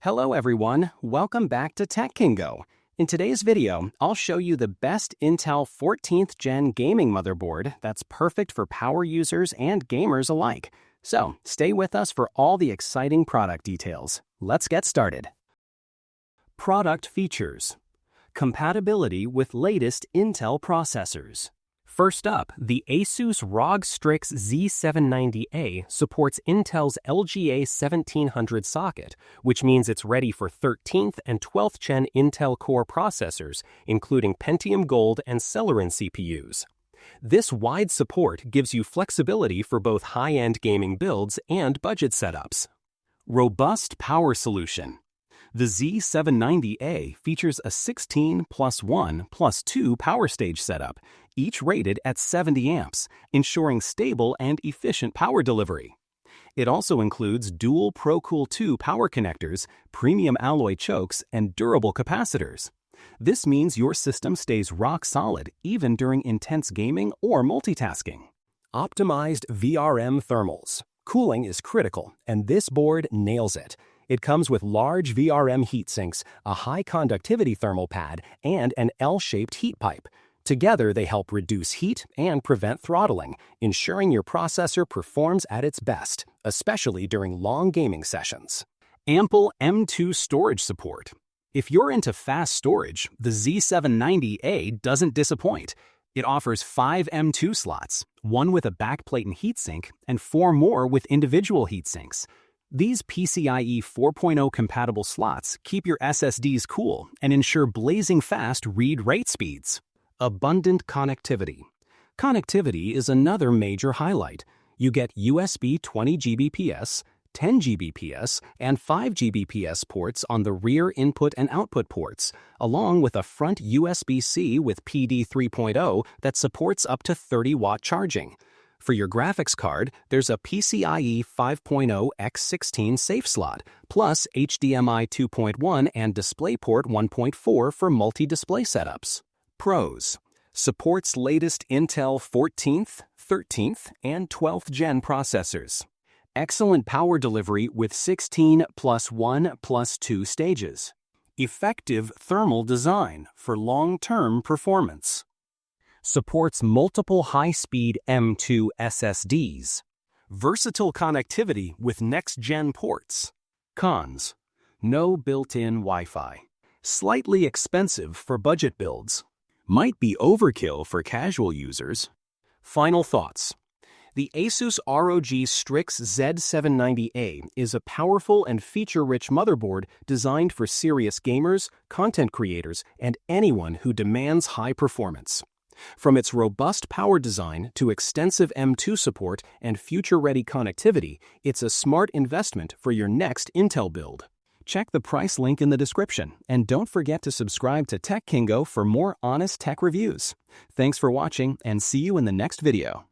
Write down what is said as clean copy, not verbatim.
Hello everyone, welcome back to Tech Kingo. In today's video, I'll show you the best Intel 14th Gen gaming motherboard that's perfect for power users and gamers alike. So, stay with us for all the exciting product details. Let's get started. Product features. Compatibility with latest Intel processors. First up, the Asus ROG Strix Z790A supports Intel's LGA 1700 socket, which means it's ready for 13th and 12th Gen Intel Core processors, including Pentium Gold and Celeron CPUs. This wide support gives you flexibility for both high-end gaming builds and budget setups. Robust power solution. The Z790A features a 16+1+2 power stage setup, each rated at 70 amps, ensuring stable and efficient power delivery. It also includes dual ProCool 2 power connectors, premium alloy chokes, and durable capacitors. This means your system stays rock solid even during intense gaming or multitasking. Optimized VRM thermals. Cooling is critical, and this board nails it. It comes with large VRM heat sinks, a high conductivity thermal pad, and an L-shaped heat pipe. Together, they help reduce heat and prevent throttling, ensuring your processor performs at its best, especially during long gaming sessions. Ample M.2 storage support. If you're into fast storage, the Z790A doesn't disappoint. It offers 5 M.2 slots, 1 with a backplate and heatsink, and 4 more with individual heatsinks. These PCIe 4.0 compatible slots keep your SSDs cool and ensure blazing fast read-write speeds. Abundant connectivity. Connectivity is another major highlight. You get USB 20 Gbps, 10 Gbps, and 5 Gbps ports on the rear input and output ports, along with a front USB-C with PD 3.0 that supports up to 30-watt charging. For your graphics card, there's a PCIe 5.0 x16 safe slot, plus HDMI 2.1 and DisplayPort 1.4 for multi-display setups. Pros. Supports latest Intel 14th, 13th, and 12th Gen processors. Excellent power delivery with 16+1+2 stages. Effective thermal design for long-term performance. Supports multiple high-speed M.2 SSDs. Versatile connectivity with next-gen ports. Cons. No built-in Wi-Fi. Slightly expensive for budget builds. Might be overkill for casual users. Final thoughts. The Asus ROG Strix Z790A is a powerful and feature-rich motherboard designed for serious gamers, content creators, and anyone who demands high performance. From its robust power design to extensive M.2 support and future-ready connectivity, it's a smart investment for your next Intel build. Check the price link in the description, and don't forget to subscribe to Tech Kingo for more honest tech reviews. Thanks for watching, and see you in the next video.